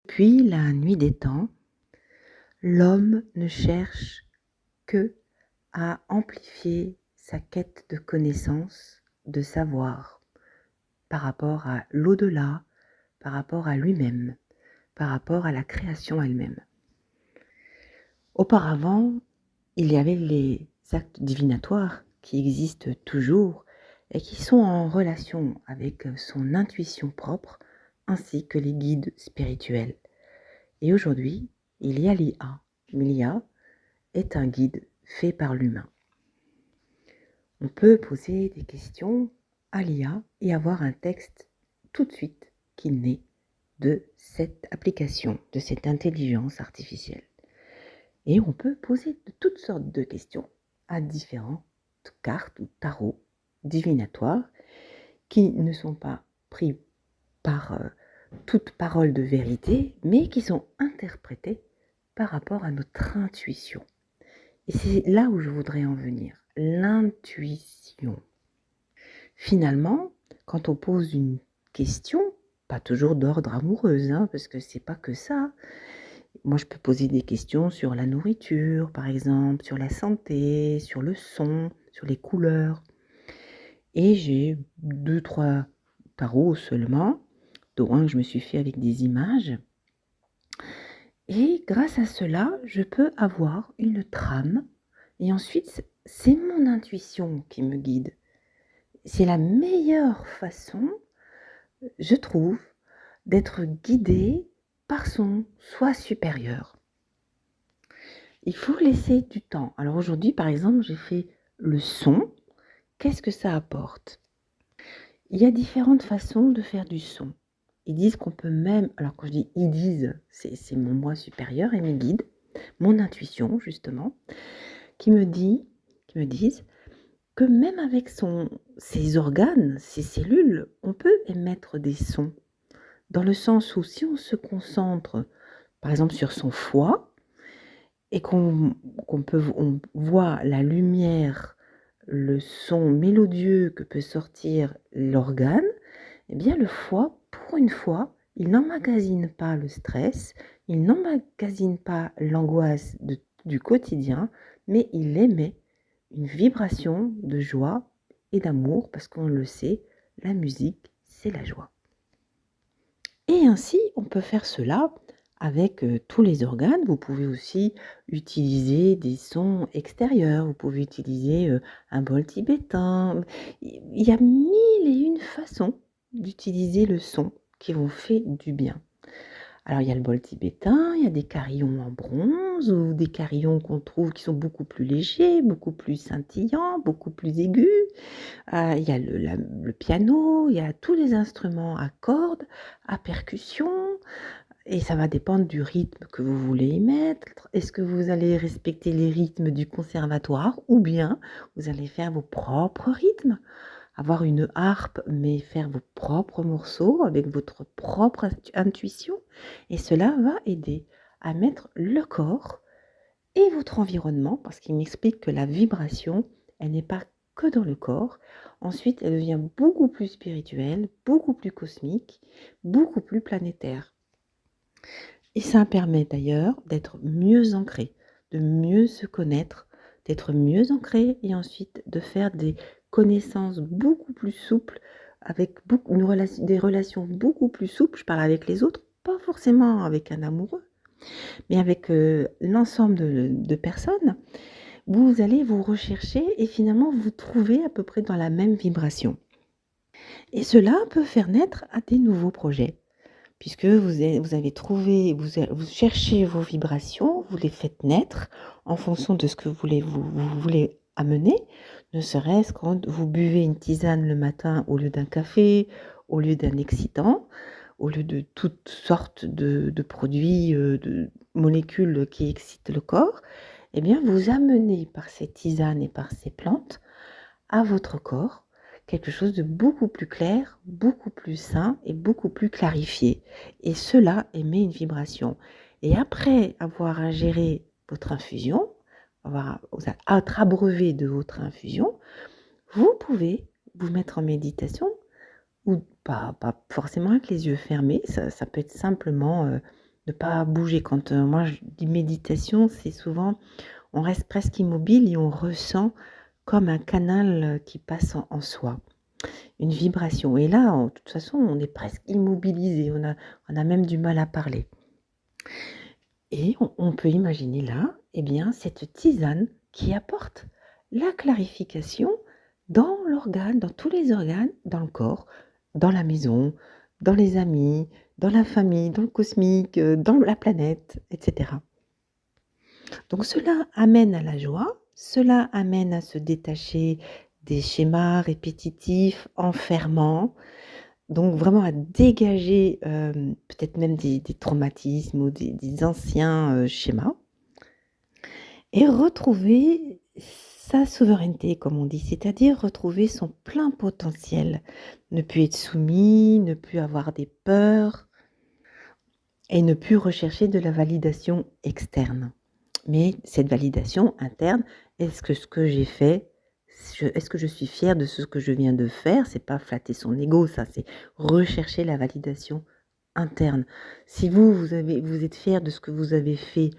Depuis la nuit des temps, l'homme ne cherche que à amplifier sa quête de connaissance, de savoir, par rapport à l'au-delà, par rapport à lui-même, par rapport à la création elle-même. Auparavant, il y avait les actes divinatoires qui existent toujours et qui sont en relation avec son intuition propre ainsi que les guides spirituels. Et aujourd'hui, il y a l'IA. L'IA est un guide fait par l'humain. On peut poser des questions à l'IA et avoir un texte tout de suite qui naît de cette application, de cette intelligence artificielle. Et on peut poser de toutes sortes de questions à différentes cartes ou tarots divinatoires qui ne sont pas pris par toute parole de vérité, mais qui sont interprétés par rapport à notre intuition. Et c'est là où je voudrais en venir, l'intuition. Finalement, quand on pose une question, pas toujours d'ordre amoureuse, parce que c'est pas que ça. Moi, je peux poser des questions sur la nourriture, par exemple, sur la santé, sur le son, sur les couleurs. Et j'ai 2-3 tarots seulement, dont un que je me suis fait avec des images. Et grâce à cela, je peux avoir une trame. Et ensuite, c'est mon intuition qui me guide. C'est la meilleure façon, je trouve, d'être guidé par son soi supérieur. Il faut laisser du temps. Alors aujourd'hui, par exemple, j'ai fait le son. Qu'est-ce que ça apporte ? Il y a différentes façons de faire du son. Ils disent qu'on peut même, alors quand je dis ils disent, c'est mon moi supérieur et mes guides, mon intuition justement, qui me disent que même avec ses organes, ses cellules, on peut émettre des sons. Dans le sens où si on se concentre, par exemple, sur son foie, et qu'on voit la lumière, le son mélodieux que peut sortir l'organe, eh bien le foie, pour une fois, il n'emmagasine pas le stress, il n'emmagasine pas l'angoisse du quotidien, mais il émet une vibration de joie et d'amour, parce qu'on le sait, la musique, c'est la joie. Et ainsi, on peut faire cela avec tous les organes. Vous pouvez aussi utiliser des sons extérieurs, vous pouvez utiliser un bol tibétain. Il y a 1001 façons d'utiliser le son qui vous fait du bien. Alors il y a le bol tibétain, il y a des carillons en bronze ou des carillons qu'on trouve qui sont beaucoup plus légers, beaucoup plus scintillants, beaucoup plus aigus. Il y a le piano, il y a tous les instruments à cordes, à percussion, et ça va dépendre du rythme que vous voulez y mettre. Est-ce que vous allez respecter les rythmes du conservatoire ou bien vous allez faire vos propres rythmes? Avoir une harpe, mais faire vos propres morceaux avec votre propre intuition. Et cela va aider à mettre le corps et votre environnement, parce qu'il m'explique que la vibration, elle n'est pas que dans le corps. Ensuite, elle devient beaucoup plus spirituelle, beaucoup plus cosmique, beaucoup plus planétaire. Et ça permet d'ailleurs d'être mieux ancré, de mieux se connaître, d'être mieux ancré et ensuite de faire des connaissances beaucoup plus souples, avec des relations beaucoup plus souples. Je parle avec les autres, pas forcément avec un amoureux, mais avec l'ensemble de personnes. Vous allez vous rechercher et finalement vous trouver à peu près dans la même vibration. Et cela peut faire naître à des nouveaux projets. Puisque vous avez trouvé, vous cherchez vos vibrations, vous les faites naître en fonction de ce que vous voulez amener, ne serait-ce quand vous buvez une tisane le matin au lieu d'un café, au lieu d'un excitant, au lieu de toutes sortes de produits, de molécules qui excitent le corps, eh bien vous amenez par ces tisanes et par ces plantes à votre corps quelque chose de beaucoup plus clair, beaucoup plus sain et beaucoup plus clarifié. Et cela émet une vibration. Et après avoir ingéré votre infusion, être abreuvé de votre infusion, vous pouvez vous mettre en méditation, ou pas forcément avec les yeux fermés, ça peut être simplement ne pas bouger. Quand moi je dis méditation, c'est souvent on reste presque immobile et on ressent comme un canal qui passe en soi, une vibration. Et là, de toute façon, on est presque immobilisé, on a même du mal à parler. Et on peut imaginer là, eh bien, cette tisane qui apporte la clarification dans l'organe, dans tous les organes, dans le corps, dans la maison, dans les amis, dans la famille, dans le cosmique, dans la planète, etc. Donc cela amène à la joie, cela amène à se détacher des schémas répétitifs, enfermants, donc vraiment à dégager peut-être même des traumatismes ou des anciens schémas et retrouver sa souveraineté, comme on dit, c'est-à-dire retrouver son plein potentiel, ne plus être soumis, ne plus avoir des peurs et ne plus rechercher de la validation externe. Mais cette validation interne, est-ce que ce que j'ai fait, est-ce que je suis fière de ce que je viens de faire? C'est pas flatter son ego, ça, c'est rechercher la validation interne. Si vous êtes fier de ce que vous avez fait,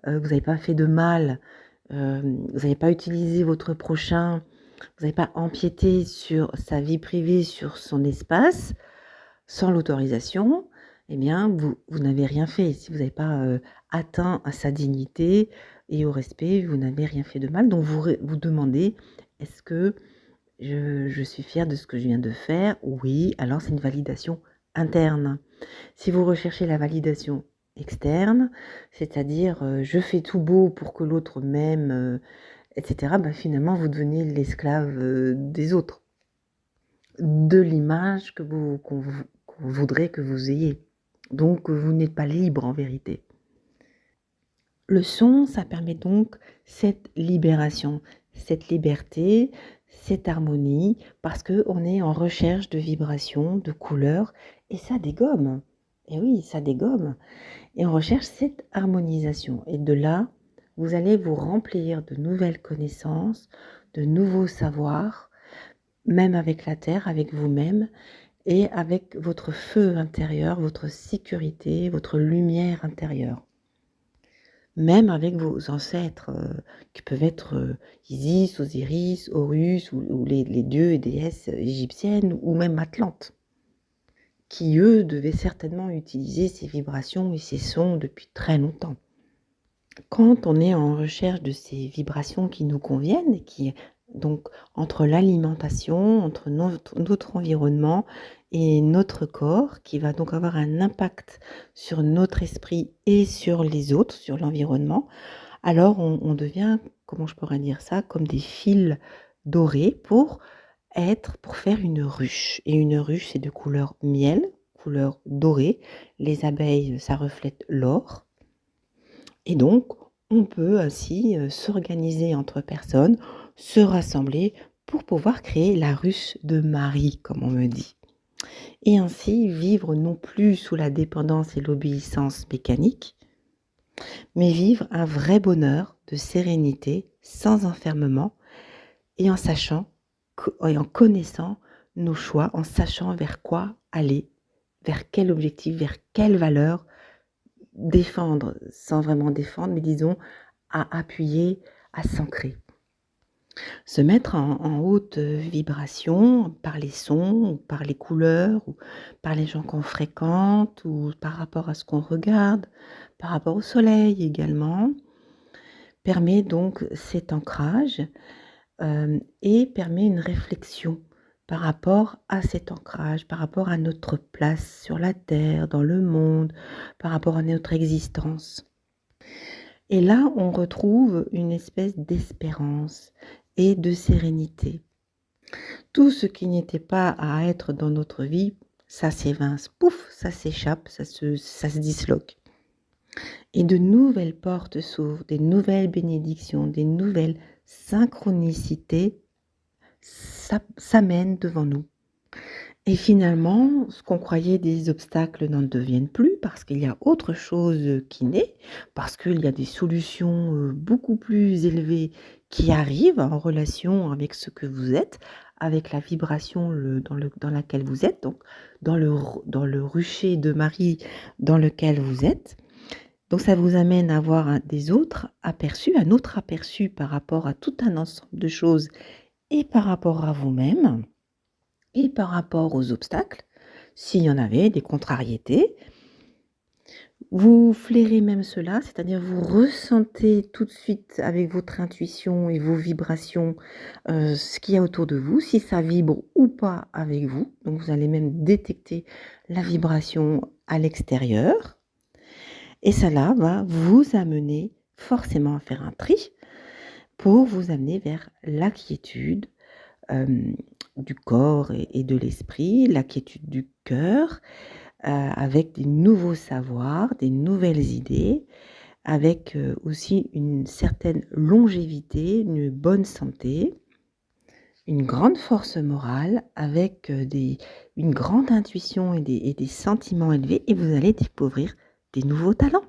vous n'avez pas fait de mal, vous n'avez pas utilisé votre prochain, vous n'avez pas empiété sur sa vie privée, sur son espace, sans l'autorisation, eh bien, vous n'avez rien fait. Si vous n'avez pas atteint à sa dignité et au respect, vous n'avez rien fait de mal. Donc, vous demandez, est-ce que je suis fière de ce que je viens de faire? Oui, alors c'est une validation interne. Si vous recherchez la validation externe, c'est-à-dire je fais tout beau pour que l'autre m'aime, etc., bah, finalement, vous devenez l'esclave des autres, de l'image qu'on voudrait que vous ayez. Donc, vous n'êtes pas libre en vérité. Le son, ça permet donc cette libération, cette liberté, cette harmonie, parce qu'on est en recherche de vibrations, de couleurs, et ça dégomme. Et oui, ça dégomme. Et on recherche cette harmonisation. Et de là, vous allez vous remplir de nouvelles connaissances, de nouveaux savoirs, même avec la terre, avec vous-même, et avec votre feu intérieur, votre sécurité, votre lumière intérieure. Même avec vos ancêtres, qui peuvent être Isis, Osiris, Horus, ou les dieux et déesses égyptiennes, ou même Atlantes, qui eux devaient certainement utiliser ces vibrations et ces sons depuis très longtemps. Quand on est en recherche de ces vibrations qui nous conviennent, et qui donc entre l'alimentation, entre notre environnement et notre corps, qui va donc avoir un impact sur notre esprit et sur les autres, sur l'environnement, alors on devient, comment je pourrais dire ça, comme des fils dorés pour faire une ruche. Et une ruche, c'est de couleur miel, couleur dorée. Les abeilles, ça reflète l'or. Et donc, on peut ainsi s'organiser entre personnes, se rassembler pour pouvoir créer la ruche de Marie, comme on me dit. Et ainsi vivre non plus sous la dépendance et l'obéissance mécanique, mais vivre un vrai bonheur de sérénité, sans enfermement, et en sachant et en connaissant nos choix, en sachant vers quoi aller, vers quel objectif, vers quelle valeur défendre, sans vraiment défendre, mais disons à appuyer, à s'ancrer. Se mettre en haute vibration par les sons, ou par les couleurs, ou par les gens qu'on fréquente, ou par rapport à ce qu'on regarde, par rapport au soleil également, permet donc cet ancrage et permet une réflexion par rapport à cet ancrage, par rapport à notre place sur la terre, dans le monde, par rapport à notre existence. Et là, on retrouve une espèce d'espérance et de sérénité. Tout ce qui n'était pas à être dans notre vie, ça s'évince, pouf, ça s'échappe, ça se disloque. Et de nouvelles portes s'ouvrent, des nouvelles bénédictions, des nouvelles synchronicités s'amènent devant nous. Et finalement, ce qu'on croyait des obstacles n'en deviennent plus parce qu'il y a autre chose qui naît, parce qu'il y a des solutions beaucoup plus élevées qui arrivent en relation avec ce que vous êtes, avec la vibration dans laquelle vous êtes, donc dans le rucher de Marie dans lequel vous êtes. Donc ça vous amène à avoir des autres aperçus, un autre aperçu par rapport à tout un ensemble de choses et par rapport à vous-même et par rapport aux obstacles, s'il y en avait, des contrariétés. Vous flairez même cela, c'est-à-dire vous ressentez tout de suite avec votre intuition et vos vibrations, ce qu'il y a autour de vous, si ça vibre ou pas avec vous. Donc vous allez même détecter la vibration à l'extérieur et cela va vous amener forcément à faire un tri pour vous amener vers la quiétude, du corps et de l'esprit, la quiétude du cœur, avec des nouveaux savoirs, des nouvelles idées, avec, aussi une certaine longévité, une bonne santé, une grande force morale, avec, une grande intuition et des sentiments élevés et vous allez découvrir des nouveaux talents.